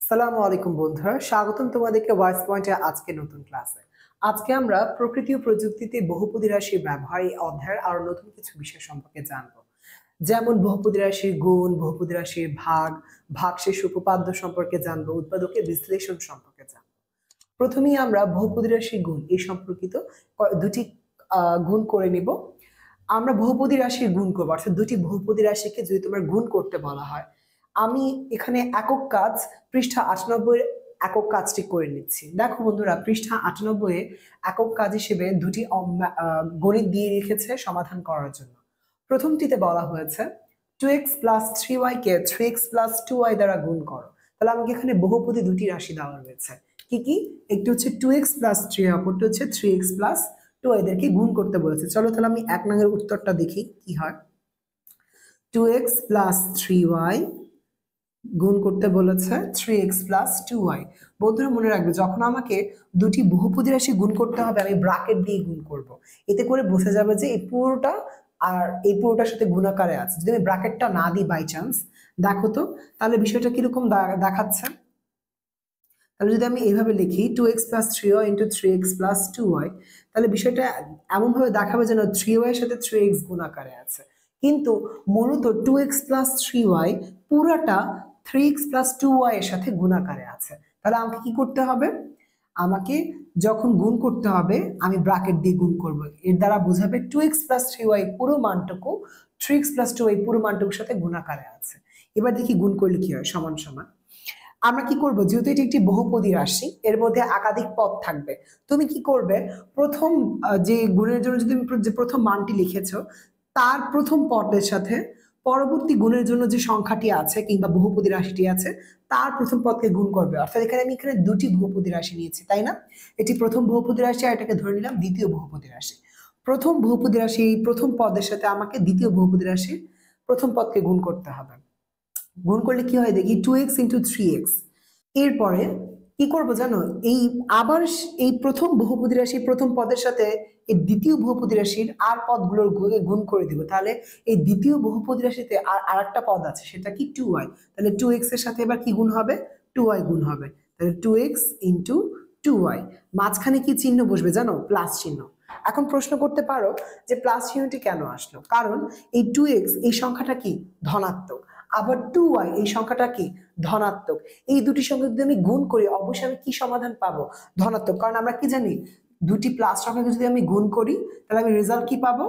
সালামু আলাইকুম বন্ধুরা, স্বাগতম তোমাদেরকে ওয়াইস পয়েন্টের আজকে নতুন ক্লাসে। আজকে আমরা প্রকৃতি ও প্রযুক্তিতে বহুপদী রাশির ব্যবহার এই অধ্যায়ের আরো নতুন কিছু বিষয় সম্পর্কে জানবো, যেমন বহুপদী রাশির গুণ, বহুপদী রাশির ভাগ, ভাগশেষ উপপাদ্য সম্পর্কে জানবো, উৎপাদকের বিশ্লেষণ সম্পর্কে জানবো। প্রথমেই আমরা বহুপদী রাশির গুণ এই সম্পর্কিত দুটি গুণ করে নিব। আমরা বহুপদী রাশির গুণ করবো, অর্থাৎ দুটি বহুপদী রাশিকে যদি তোমার গুণ করতে বলা হয়, আমি এখানে একক কাজ পৃষ্ঠা 98 একক কাজটি করে নিচ্ছি। দেখো বন্ধুরা, পৃষ্ঠা 98 একক কাজ হিসেবে দুটি গণিত দিয়ে রেখেছে সমাধান করার জন্য। প্রথমটিতে বলা হয়েছে 2x + 3y কে 3x + 2y দ্বারা গুণ করো। তাহলে আমাকে এখানে বহুপদী দুটি রাশি দেওয়া রয়েছে। কি কি? একটি হচ্ছে 2x + 3y, অপরটি হচ্ছে 3x + 2y, এদেরকে গুণ করতে বলেছে। চলো তাহলে আমি 1 নং এর উত্তরটা দেখি কি হয়। 2x + 3y গুণ করতে বলেছে 3x + 2y। বন্ধুরা মনে রাখবে, যখন আমাকে দুটি বহুপদী রাশি গুণ করতে হবে আমি ব্র্যাকেট দিয়ে গুণ করব। এতে করে বোঝা যাবে যে এই পুরোটা আর এই পুরোটার সাথে গুণাকারে আছে। যদি আমি ব্র্যাকেটটা না দিই বাই চান্স, দেখো তো তাহলে বিষয়টা কিরকম দেখাচ্ছে। তাহলে যদি আমি এইভাবে লিখি 2x + 3y × 3x + 2y, তাহলে বিষয়টা এমনভাবে দেখাবে যেন 3y এর সাথে 3x গুণাকারে আছে। কিন্তু মূলত 2x + 3y পুরাটা 3x + 2y এর সাথে গুণাকারে আছে। তাহলে আমাকে কি করতে হবে? আমাকে যখন গুণ করতে হবে আমি ব্র্যাকেট দিয়ে গুণ করব। এর দ্বারা বোঝাবে 2x + 3y পুরো মানটুকু 3x + 2y পুরো মানটুকুর সাথে গুণাকারে আছে। এবার দেখি গুণ করলে কি হয়। সমান সমান আমরা কি করব, যেহেতু এটি একটি বহুপদী রাশি, এর মধ্যে একাধিক পদ থাকবে। তুমি কি করবে, প্রথম যে গুণের জন্য যদি যে প্রথম মানটি লিখেছো তার প্রথম পদের সাথে পরবর্তী গুণের জন্য যে সংখ্যাটি আছে কিংবা বহুপদী রাশিটি আছে তার প্রথম পদকে গুণ করবে। অর্থাৎ আমি এখানে দুটি বহুপদী রাশি নিয়েছি, তাই না? এটি প্রথম বহুপদী রাশি আর এটাকে ধরে নিলাম দ্বিতীয় বহুপদী রাশি। প্রথম বহুপদী রাশি এই প্রথম পদের সাথে আমাকে দ্বিতীয় বহুপদী রাশির প্রথম পদকে গুণ করতে হবে। গুণ করলে কি হয় দেখি, 2x × 3x। এরপরে কি করব জানো, এই আবার এই প্রথম বহুপদী রাশির প্রথম পদের সাথে এই দ্বিতীয় বহুপদী রাশির আর পদগুলোর গুণ করে দিব। তাহলে এই দ্বিতীয় বহুপদী রাশিতে আর একটা পদ আছে, সেটা কি 2y। তাহলে 2x এর সাথে এবার কি গুণ হবে? 2y গুণ হবে। তাহলে 2x × 2y। মাঝখানে কি চিহ্ন বসবে জানো? প্লাস চিহ্ন। এখন প্রশ্ন করতে পারো যে প্লাস চিহ্নটি কেন আসলো? কারণ এই 2x এই সংখ্যাটা কি ধনাত্মক, আবার 2y এই সংখ্যাটা কি ধনাত্মক। এই দুটি সংখ্যা যদি আমি গুণ করি অবশ্যই আমি কি সমাধান পাবো? ধনাত্মক। কারণ আমরা কি জানি, দুটি প্লাস সংখ্যাকে যদি আমি গুণ করি তাহলে আমি রেজাল্ট কি পাবো?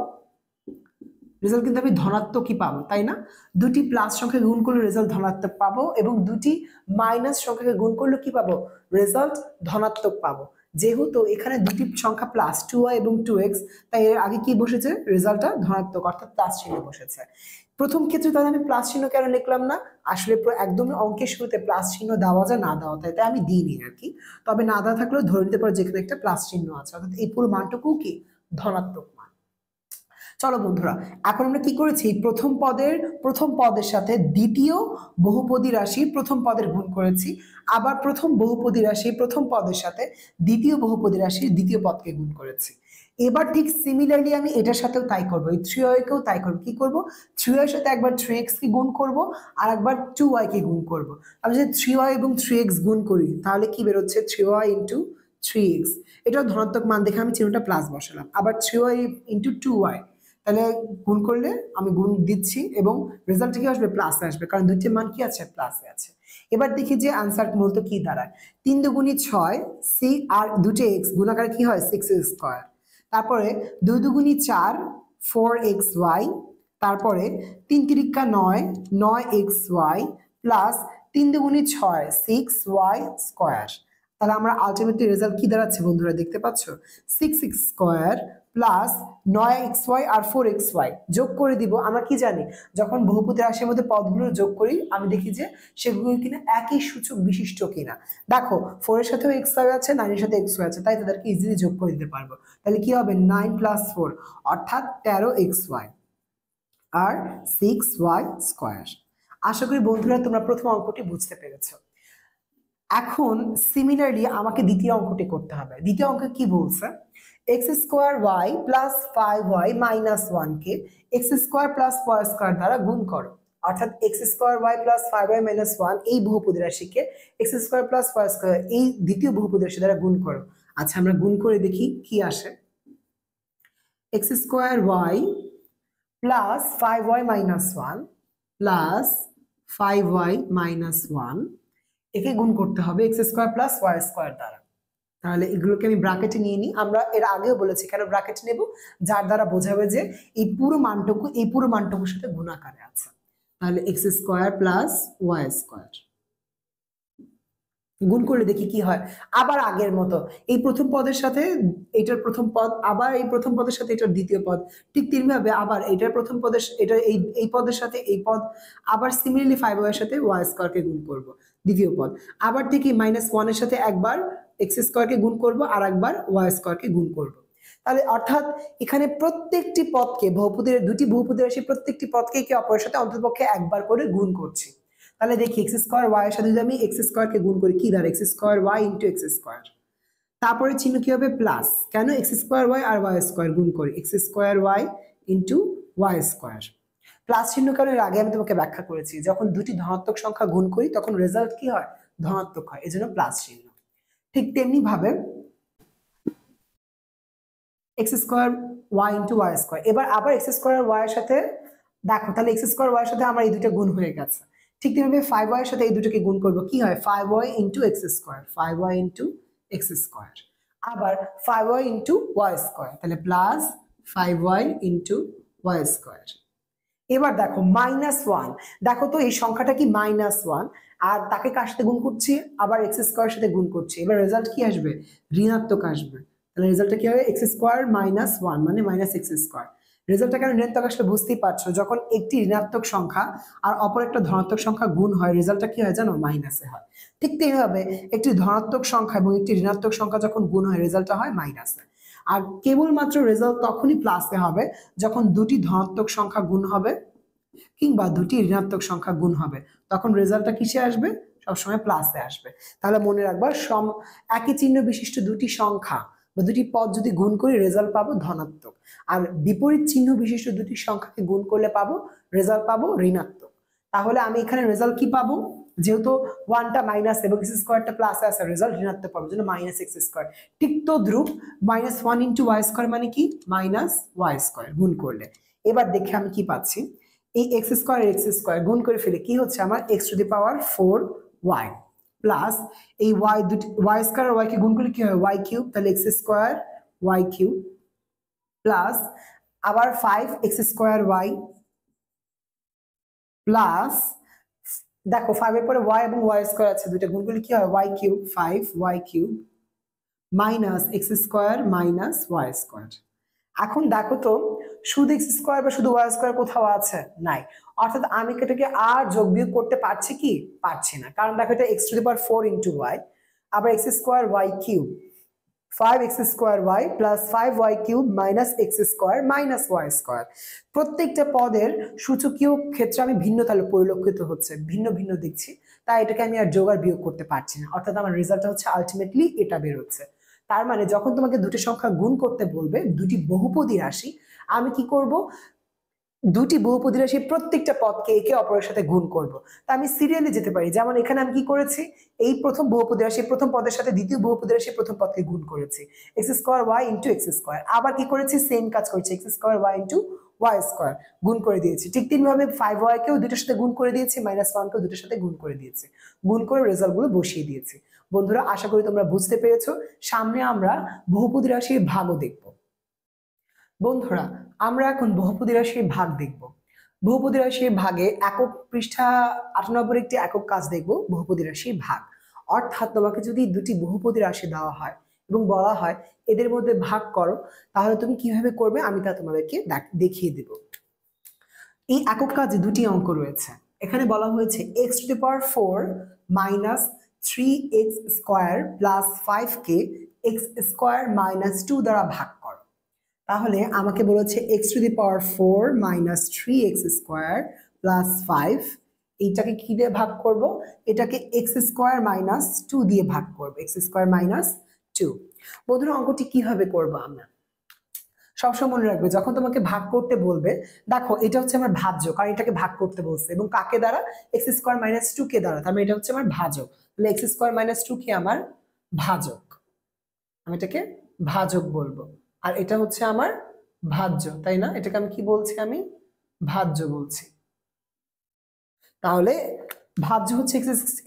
রেজাল্ট কিন্তু আমি ধনাত্মকই পাবো, তাই না? দুটি প্লাস সংখ্যাকে গুণ করলে রেজাল্ট ধনাত্মক পাবো, এবং দুটি মাইনাস সংখ্যাকে গুণ করলে কি পাবো? রেজাল্ট ধনাত্মক পাবো। যেহেতু এখানে দুটি সংখ্যা প্লাস 2y এবং 2x, তাই এর আগে কি বসেছে? রেজাল্টটা ধনাত্মক, অর্থাৎ প্লাস চিহ্ন বসেছে। প্রথম ক্ষেত্রে তাহলে আমি প্লাস চিহ্ন কেন লিখলাম না? আসলে একদমই অঙ্কের শুরুতে প্লাস চিহ্ন দেওয়া যায়, না দেওয়া তাই আমি দিইনি আর কি। তবে না দেওয়া থাকলেও ধরে নিতে পারো যেখানে একটা প্লাস চিহ্ন আছে, অর্থাৎ এই পুরো মানটুকু কি ধনাত্মক মান। চলো বন্ধুরা, এখন আমরা কি করেছি, প্রথম পদের সাথে দ্বিতীয় বহুপদী রাশি প্রথম পদের গুণ করেছি, আবার প্রথম বহুপদী রাশি প্রথম পদের সাথে দ্বিতীয় বহুপদী রাশির দ্বিতীয় পদকে গুণ করেছি। এবার ঠিক সিমিলারলি আমি এটার সাথেও তাই করবো, এই 3y কেও তাই করবো। কি করবো? 3y এর সাথে একবার 3x কে গুণ করবো আর একবার 2y কে গুণ করবো। আমি যদি 3y এবং 3x গুণ করি তাহলে কি বেরোচ্ছে? 3y × 3x। এটাও ধনাত্মক মান দেখে আমি চিহ্নটা প্লাস বসালাম। আবার 3y × 2y, তাহলে গুণ করলে আমি গুণ দিচ্ছি এবং রেজাল্ট কি আসবে? প্লাস আসবে, কারণ দুইটি মান কি আছে? প্লাসে আছে। এবার দেখি যে আনসার মূলত কি দাঁড়ায়। 3 × 2 = 6, সি আর দুটো এক্স গুণাকারে কি হয়? 6x²। তারপরে 2 × 2 = 4, 4xy। তারপরে 3 × 3 = 9, 9xy প্লাস 3 × 2 = 6, 6y²। তাহলে আমরা আলটিমেটলি রেজাল্ট কি দাঁড়াচ্ছে বন্ধুরা? দেখতে পাচ্ছ, 6x² প্লাস 9xy আর 4xy যোগ করে দিব। আমরা কি জানি, যখন বহুপদী রাশির মধ্যে পদগুলো যোগ করি আমি দেখি যে সেগুলো কিনা একই সূচক বিশিষ্ট কিনা। দেখো 4 এর সাথেও xy আছে, 9 এর সাথে xy আছে, তাই তাদেরকে ইজিলি যোগ করে দিতে পারবো। তাহলে কি হবে? 9 + 4 অর্থাৎ 13xy আর 6y²। আশা করি বন্ধুরা তোমরা প্রথম অঙ্কটি বুঝতে পেরেছো। এখন সিমিলারলি আমাকে দ্বিতীয় অঙ্কটি করতে হবে। দ্বিতীয় অঙ্কে কি বলছে? x² + 5y - 1 কে x² + y² দ্বারা গুণ করো। অর্থাৎ x square y plus 5y minus 1 এই বহুপদী রাশিকে x square plus y square এই দ্বিতীয় বহুপদী রাশি দ্বারা গুণ করো। আচ্ছা আমরা গুণ করে দেখি কি আসে। X square y plus 5y minus 1 plus 5y minus 1 একে গুণ করতে হবে x square plus y square দ্বারা। তাহলে এগুলোকে আমি ব্র্যাকেটে নিয়ে নিই। আমরা এর আগেও বলেছি কেন ব্র্যাকেটে নেব, যার দ্বারা বোঝাবে যে এই পুরো মানটুকুর সাথে গুণ আকারে আছে। তাহলে x square plus y square গুণ করলে দেখি কি হয়। আবার আগের মতো এই প্রথম পদের সাথে এটার প্রথম পদ, আবার এই প্রথম পদের সাথে এটার দ্বিতীয় পদ, ঠিক তেমনিভাবে আবার এটার প্রথম পদের এটা এই পদের সাথে এই পদ, আবার সিমিলারলি 5y এর সাথে ওয়াই স্কোয়ারকে গুণ করব দ্বিতীয় পদ, আবার ঠিক এই -1 এর সাথে একবার এক্স স্কোয়ারকে গুণ করব আর একবার ওয়াই স্কোয়ারকে গুণ করব। তাহলে অর্থাৎ এখানে প্রত্যেকটি পদকে দুটি বহুপদী রাশি প্রত্যেকটি পদকে একে অপরের সাথে অন্ততপক্ষে একবার করে গুণ করছি। তাহলে দেখি এক্স স্কোয়ার ওয়াই এর সাথে যদি আমি এক্স স্কোয়ারকে গুণ করি কি দ্বারা, x square y into x square, তারপরে চিহ্ন কি হবে প্লাস, কেন এক্স স্কোয়ার ওয়াই আর ওয়াই স্কোয়ার গুণ করি x square y into y square. Plus চিহ্ন কারণ এর আগে আমি তোমাকে ব্যাখ্যা করেছি যখন দুটি ধনাত্মক সংখ্যা গুণ করি তখন রেজাল্ট কি হয়, ধনাত্মক হয়, এজন্য প্লাস চিহ্ন। ঠিক তেমনি ভাবে x square y into y square, এবার আবার এক্স স্কোয়ার ওয়াই এর সাথে দেখো, তাহলে এক্স স্কোয়ার ওয়াই এর সাথে আমার এই দুটো গুণ হয়ে গেছে। ঠিক তেমনি 5y এর সাথে এই দুটোকে গুণ করব কি হয় 5y into x square, 5y into x square, আবার 5y ইন্টু ওয়াই স্কোয়ার, তাহলে plus 5y into y square. এবার দেখো -1, দেখো তো এই সংখ্যাটা কি -1 আর তাকে কার সাথে গুণ করছি, আবার এক্স স্কোয়ার সাথে গুণ করছি, এবার রেজাল্ট কি আসবে, ঋণাত্মক আসবে। তাহলে রেজাল্টটা কি হবে এক্স স্কোয়ার -1 মানে মাইনাস এক্স স্কোয়ার। রেজাল্টটা কেন ঋণাত্মক আসলে বুঝতেই পারছো, যখন একটি ঋণাত্মক সংখ্যা আর অপর একটা ধনাত্মক সংখ্যা গুণ হয় রেজাল্টটা কি হয় জানো, মাইনাসে হয়। ঠিক তেমনিভাবে একটি ধনাত্মক সংখ্যা এবং একটি ঋণাত্মক সংখ্যা যখন গুণ হয় রেজাল্টটা হয় মাইনাসে। আর কেবলমাত্র রেজাল্ট তখনই প্লাসে হবে যখন দুটি ধনাত্মক সংখ্যা গুণ হবে কিংবা দুটি ঋণাত্মক সংখ্যা গুণ হবে, তখন রেজাল্টটা কিসে আসবে, সবসময় প্লাসে আসবে। তাহলে মনে রাখবা একই চিহ্ন বিশিষ্ট দুটি সংখ্যা বা দুটি পদ যদি গুণ করি রেজাল্ট পাবো ধনাত্মক, আর বিপরীত চিহ্ন বিশিষ্ট দুটি সংখ্যাকে গুণ করলে পাবো রেজাল্ট পাবো ঋণাত্মক। তাহলে আমি এখানে রেজাল্ট কি পাবো, যেহেতু 1টা মাইনাস এবং এক্স স্কোয়ারটা প্লাসে আছে রেজাল্ট ঋণাত্মক পাবো, জন্য মাইনাস এক্স স্কোয়ার। ঠিক তো দ্রুপ -1 ইন্টু ওয়াই স্কোয়ার মানে কি মাইনাস ওয়াই স্কোয়ার গুণ করলে। এবার দেখে আমি কি পাচ্ছি, এই এক্স স্কোয়ার গুণ করে ফেলে কি হচ্ছে আমার x⁴y প্লাস এই ওয়াই স্কোয়ার আর ওয়াই কে গুণ করলে কি হয় ওয়াই কিউব, তাহলে x² y কিউব প্লাস আবার 5x² y প্লাস দেখো 5 এর পরে y এবং y স্কয়ার আছে, দুটো গুণ করলে কি হয় y cube, 5y cube minus x² minus y square. এখন দেখো তো শুধু এক্স স্কোয়ার বা শুধু ওয়াই স্কোয়ার কোথাও আছে, নাই। অর্থাৎ আমি এটাকে আর যোগ বিয়োগ করতে পারছি কি, পারছি না, কারণ দেখো এটা x⁴ ইন্টু ওয়াই, আবার x² y cube 5x² y plus 5y cube minus x² minus y square. প্রত্যেকটা পদের সূচকীয় ক্ষেত্রে আমি ভিন্ন তাহলে পরিলক্ষিত হচ্ছে, ভিন্ন ভিন্ন দেখছি, তাই এটাকে আমি আর যোগ আর বিয়োগ করতে পারছি না, অর্থাৎ আমার রেজাল্টটা হচ্ছে আলটিমেটলি এটা বের হচ্ছে। তার মানে যখন তোমাকে দুটি সংখ্যা গুণ করতে বলবে দুটি বহুপদী রাশি, আমি কি করব, দুটি বহুপদী রাশির প্রত্যেকটা পদকে একে অপরের সাথে গুণ করব। তা আমি সিরিয়ালি যেতে পারি, যেমন এখানে আমি কি করেছি, এই প্রথম বহুপদী রাশির প্রথম পদের সাথে দ্বিতীয় বহুপদী রাশির প্রথম পদকে গুণ করেছি x² y into x square, আবার কি করেছি সেম কাজ করেছি x² y into y square গুণ করে দিয়েছি। ঠিক তেমনিভাবে 5y কেও দুটোর সাথে গুণ করে দিয়েছি, -1 কেও দুটোর সাথে গুণ করে দিয়েছি, গুণ করে রেজাল্টগুলো বসিয়ে দিয়েছি। বন্ধুরা আশা করি তোমরা বুঝতে পেরেছো। সামনে আমরা বহুপদী রাশির ভাগও দেখব। বন্ধুরা আমরা এখন বহুপদী রাশির ভাগ দেখব। বহুপদী রাশির ভাগে একক পৃষ্ঠা 98 একটি একক কাজ দেখব, বহুপদী রাশির ভাগ। অর্থাৎ তোমাকে যদি দুটি বহুপদী রাশি দেওয়া হয় এবং বলা হয় এদের মধ্যে ভাগ করো, তাহলে তুমি কিভাবে করবে আমি তা তোমাদেরকে দেখিয়ে দেব। এই একক কাজে দুটি অঙ্ক রয়েছে। এখানে বলা হয়েছে x⁴ minus 3x² plus 5কে x² minus 2 দ্বারা ভাগ করো। তাহলে আমাকে বলেছে x⁴ মাইনাস 3x² প্লাস 5, এইটাকে কি দিয়ে ভাগ করব, এটাকে x² মাইনাস 2 দিয়ে ভাগ করব, x² মাইনাস 2। বন্ধুরা অঙ্কটি কিভাবে করব আমরা, সবসময় মনে রাখবে যখন তোমাকে ভাগ করতে বলবে, দেখো এটা হচ্ছে আমার ভাজ্য, কারণ এটাকে ভাগ করতে বলছে, এবং কাকে দ্বারা, এক্স স্কোয়ার মাইনাস টু কে দ্বারা, তার মানে এটা হচ্ছে আমার ভাজক। তাহলে এক্স স্কোয়ার মাইনাস টু কি আমার ভাজক, আমি এটাকে ভাজক বলবো। আর এটা হচ্ছে আমার ভাজ্য, তাই না? এটাকে আমি কি বলছি, আমি ভাজ্য বলছি। তাহলে ভাজ্য হচ্ছে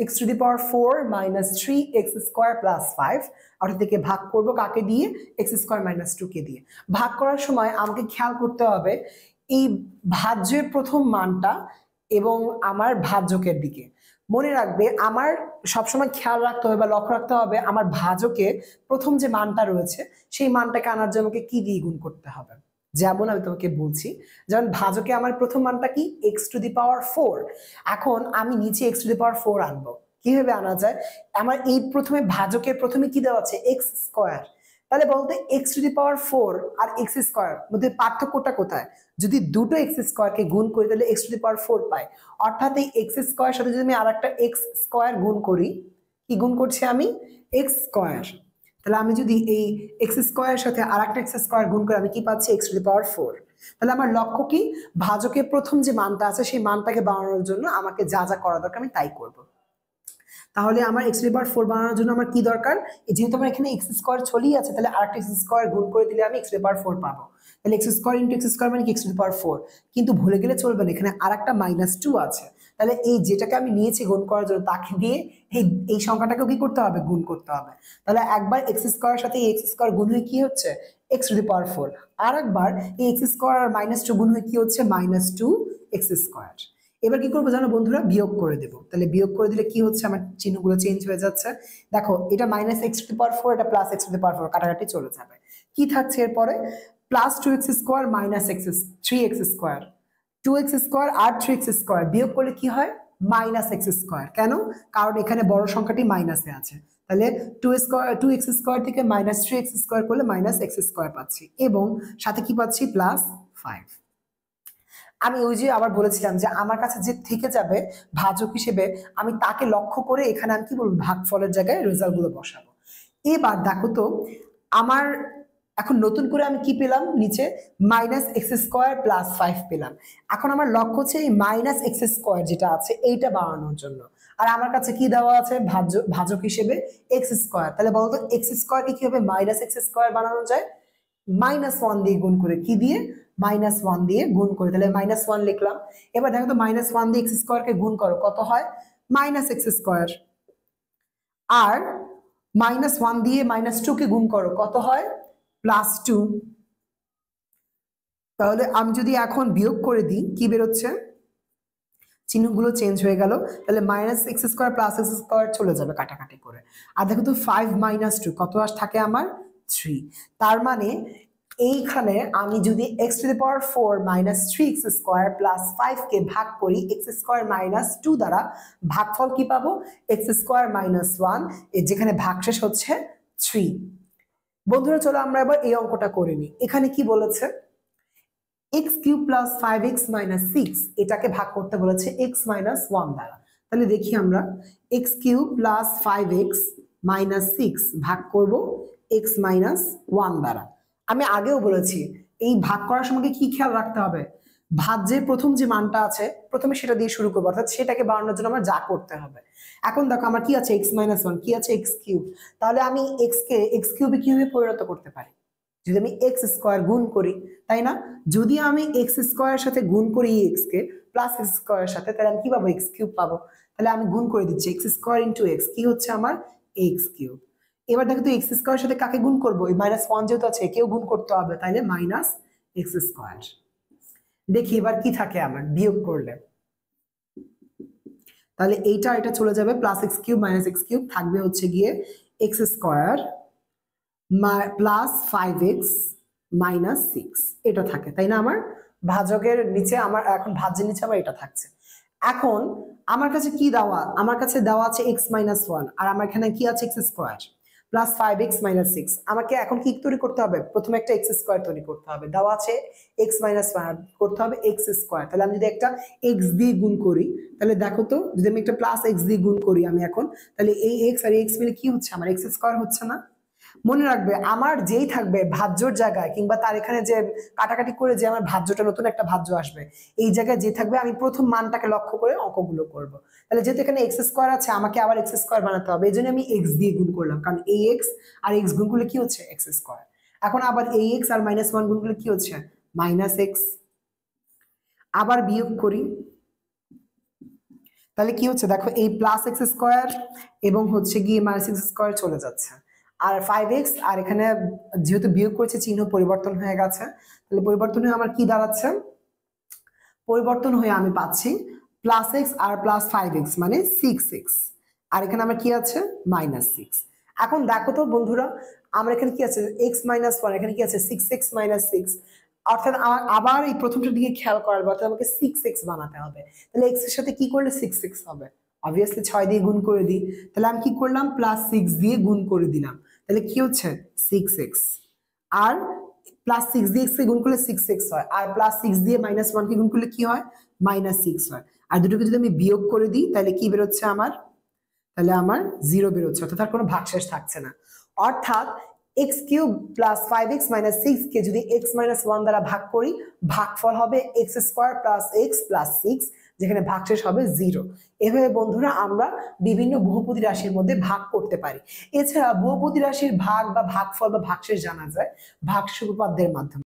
x to the power 4 minus 3 x square plus 5, আর থেকে ভাগ করব কাকে দিয়ে, এক্স স্কোয়ার মাইনাস 2 কে দিয়ে। ভাগ করার সময় আমাকে খেয়াল করতে হবে এই ভাজ্যের প্রথম মানটা এবং আমার ভাজ্যকের দিকে। মনে রাখবে আমার সবসময় খেয়াল রাখতে হবে বা লক্ষ্য রাখতে হবে আমার ভাজকে প্রথম যে মানটা রয়েছে সেই মানটাকে আনার জন্য আমাকে কি দিয়ে গুণ করতে হবে। যেমন আমি তোমাকে বলছি, যেমন ভাজকে আমার প্রথম মানটা কি, এক্স টু দি পাওয়ার 4। এখন আমি নিচে এক্স টু দি পাওয়ার 4 আনবো। কিভাবে আনা যায়, আমার এই প্রথমে ভাজকের প্রথমে কি দেওয়া আছে, এক্স স্কোয়ার। তাহলে বলতে এক্স টু দি পাওয়ার 4 আর এক্স স্কোয়ার মধ্যে পার্থক্যটা কোথায়, যদি দুটো এক্স স্কোয়ারকে গুণ করি তাহলে এক্স টু দি পাওয়ার 4 পাই। অর্থাৎ এই এক্স স্কোয়ার সাথে যদি আমি আরেকটা এক্স স্কোয়ার গুণ করি, কি গুণ করছি আমি, এক্স স্কোয়ার। তাহলে আমি যদি এই এক্স স্কোয়ারের সাথে আরেকটা এক্স স্কোয়ার গুণ করে আমি কি পাচ্ছি, এক্স টু দি পাওয়ার 4। তাহলে আমার লক্ষ্য কি, ভাজকের প্রথম যে মানটা আছে সেই মানটাকে বানানোর জন্য আমাকে যা যা করা দরকার আমি তাই করব। তাহলে আমার এক্স টু দি পাওয়ার 4 বানানোর জন্য আমার কি দরকার, যেহেতু আমার এখানে এক্স স্কোয়ার চলেই আছে, তাহলে আরেকটা এক্স স্কোয়ার গুণ করে দিলে আমি এক্স টু দি পাওয়ার 4 পাবো। তাহলে x square into x square মানে এক্স টু দি পাওয়ার 4। কিন্তু ভুলে গেলে চলবে না, এখানে আরেকটা মাইনাস 2 আছে। তাহলে এই যেটাকে আমি নিয়েছি গুণ করার জন্য তাকে দিয়ে এই সংখ্যাটাকেও কি করতে হবে, গুণ করতে হবে। তাহলে একবার এক্স স্কোয়ারের সাথে এক্স স্কোয়ার গুণ হয়ে কি হচ্ছে, এক্স টু দি পাওয়ার 4। আর একবার এই এক্স স্কোয়ার আর মাইনাস 2 গুণ হয়ে কি হচ্ছে, মাইনাস 2 এক্স স্কোয়ার। এবার কি করবো জানো বন্ধুরা, বিয়োগ করে দেবো। তাহলে বিয়োগ করে দিলে কি হচ্ছে, আমার চিহ্নগুলো চেঞ্জ হয়ে যাচ্ছে। দেখো এটা minus x to the power 4, এটা plus x to the power 4, কাটাকাটি চলে যাবে। কি থাকছে এরপরে, plus 2x square minus x 3x square, 2x square আর 3x স্কোয়ার বিয়োগ করলে কি হয়, মাইনাস এক্স স্কোয়ার। কেন, কারণ এখানে বড় সংখ্যাটি মাইনাসে আছে। তাহলে 2x স্কোয়ার থেকে মাইনাস 3x স্কোয়ার করলে মাইনাস এক্স স্কোয়ার পাচ্ছি, এবং সাথে কি পাচ্ছি, প্লাস 5। আমি ওই যে আবার বলেছিলাম যে আমার কাছে যে থেকে যাবে ভাজক হিসেবে, আমি তাকে লক্ষ্য করে এখানে আমি কি বলবো, ভাগফলের জায়গায় রেজাল্ট গুলো বসাবো। এবার দেখো তো আমার এখন নতুন করে আমি কি পেলাম, নিচে মাইনাস এক্স স্কোয়ার প্লাস 5 পেলাম। এখন আমার লক্ষ্য হচ্ছে এই মাইনাস এক্স স্কোয়ার যেটা আছে এইটা বাড়ানোর জন্য। আর আমার কাছে কি দেওয়া আছে, ভাজক হিসেবে এক্স স্কোয়ার। তাহলে বলতো এক্স স্কোয়ারকে কিভাবে মাইনাস এক্স স্কোয়ার বানানো যায়, -1 দিয়ে গুণ করে, কি দিয়ে, -1 দিয়ে গুণ করে। তাহলে -1 লিখলাম। এবার দেখো তো -1 দিয়ে এক্স স্কোয়ারকে গুণ করো, কত হয়, -x স্কোয়ার। আর -1 দিয়ে -2 কে গুণ করো, কত হয়, +2। তাহলে আমি যদি এখন বিয়োগ করে দিই কি বেরোচ্ছে, চিহ্নগুলো চেঞ্জ হয়ে গেল। তাহলে -x square plus x square চলে যাবে কাটাকাটি করে। আর দেখো তো 5 - 2 কত থাকে আমার, 3। তার মানে এইখানে আমি যদি x two the power 4 minus 3x square plus 5 কে ভাগ করি x স্কোয়ার মাইনাস 2 দ্বারা, ভাগফল কি পাবো, x স্কোয়ার মাইনাস 1, যেখানে ভাগশেষ হচ্ছে 3। বন্ধুরা চলো আমরা এবার এই অঙ্কটা করে নিই। এখানে কি বলেছে, x cube plus 5x minus 6, এটাকে ভাগ করতে বলেছে x মাইনাস 1 দ্বারা। তাহলে দেখি আমরা, x cube plus 5x minus 6 ভাগ করব x মাইনাস 1 দ্বারা। আমি আগেও বলেছি এই ভাগ করার সময় কি খেয়াল রাখতে হবে, ভাজ্যের প্রথম যে মানটা আছে প্রথমে সেটা দিয়ে শুরু করবো, অর্থাৎ সেটাকে বাড়ানোর জন্য আমার যা করতে হবে। এখন দেখো আমার কি আছে, x মাইনাস 1, কি আছে, x কিউব। তাহলে আমি x কে x কিউবে কিভাবে পরিণত করতে পারি, যদি আমি এক্স স্কোয়ার গুণ করি, তাই না? যদি আমি এক্স স্কোয়ারের সাথে গুণ করি এক্স কে প্লাস এক্স স্কোয়ারের সাথে, তাহলে আমি কি পাবো, এক্স কিউব পাবো। তাহলে আমি গুণ করে দিচ্ছি, এক্স স্কোয়ার ইন্টু এক্স, কি হচ্ছে আমার, এক্স কিউব। এবার দেখো তো এক্স স্কোয়ারের সাথে কাকে গুণ করবো, এই -1 যেহেতু আছে কেউ গুণ করতে হবে, তাইলে মাইনাস এক্স স্কোয়ার। দেখি এবার কি থাকে আমার বিয়োগ করলে, তাহলে এইটা এটা চলে যাবে, plus x cube minus x cube থাকবে হচ্ছে গিয়ে x square plus 5x minus 6, এটা থাকে, তাই না? আমার ভাজকের নিচে, আমার এখন ভাজ্যের নিচে আমার এটা থাকছে। এখন আমার কাছে কি দেওয়া, আমার কাছে দেওয়া আছে x মাইনাস 1, আর আমার এখানে কি আছে, x square plus 5x minus 6। আমাকে এখন কি তৈরি করতে হবে, প্রথমে একটা x স্কোয়ার তৈরি করতে হবে। দেওয়া আছে x মাইনাস 1, করতে হবে x স্কোয়ার। তাহলে আমি যদি একটা x দিয়ে গুণ করি, তাহলে দেখো তো যদি আমি একটা প্লাস x দিয়ে গুণ করি আমি এখন, তাহলে এই x আর x মিলে কি হচ্ছে আমার, x স্কোয়ার হচ্ছে না? মনে রাখবে আমার যেই থাকবে ভাজ্যর জায়গায় কিংবা তার এখানে যে কাটাকাটি করে যে আমার ভাজ্যটা নতুন একটা ভাজ্য আসবে, এই জায়গায় যে থাকবে আমি প্রথম মানটাকে লক্ষ্য করে অঙ্কগুলো করব। তাহলে যেহেতু এখানে এক্স স্কোয়ার আছে আমাকে আবার এক্স স্কোয়ার বানাতে হবে, এই জন্য আমি এক্স দিয়ে গুণ করলাম, কারণ এই এক্স আর এক্স গুণ করলে কি হচ্ছে এক্স স্কোয়ার। এখন আবার এই এক্স আর -1 গুণ করলে কি হচ্ছে -x। আবার বিয়োগ করি, তাহলে কি হচ্ছে দেখো এই +x² এবং হচ্ছে গিয়ে -x² চলে যাচ্ছে, আর 5x আর এখানে যেহেতু বিয়োগ করেছে চিহ্ন পরিবর্তন হয়ে গেছে, তাহলে পরিবর্তন হয়ে আমার কি দাঁড়াচ্ছে, পরিবর্তন হয়ে আমি পাচ্ছি +x আর +5x মানে 6x, আর এখানে আমার কি আছে -6। এখন দেখো তো বন্ধুরা, আমরা এখানে কি আছে x-1, এখানে কি আছে 6x - 6, অর্থাৎ আমার আবার এই প্রথমটার দিকে খেয়াল করার অর্থাৎ আমাকে 6x বানাতে হবে। তাহলে x এর সাথে কি করলে 6x হবে, অবভিয়াসলি 6 দিয়ে গুণ করে দিই, তাহলে আমি কি করলাম +6 দিয়ে গুণ করে দিলাম, তাহলে কি হচ্ছে 6x, আর +6 দিয়ে x কে গুণ করলে 6x হয়, আর +6 দিয়ে -1 কে গুণ করলে কি হয় -6 হয়, আর দুটোকে যদি আমি বিয়োগ করে দিই তাহলে কি বেরোচ্ছে আমার, তাহলে আমার 0 বেরোচ্ছে, অর্থাৎ তার কোনো ভাগশেষ থাকছে না। অর্থাৎ x³ + 5x - 6 কে যদি x - 1 দ্বারা ভাগ করি, ভাগফল হবে x² + x + 6, যেখানে ভাগশেষ হবে 0। এভাবে বন্ধুরা আমরা বিভিন্ন বহুপদী রাশির মধ্যে ভাগ করতে পারি। এছাড়া বহুপদী রাশির ভাগ বা ভাগফল বা ভাগশেষ জানা যায় ভাগশেষ উপপাদ্যের মাধ্যমে।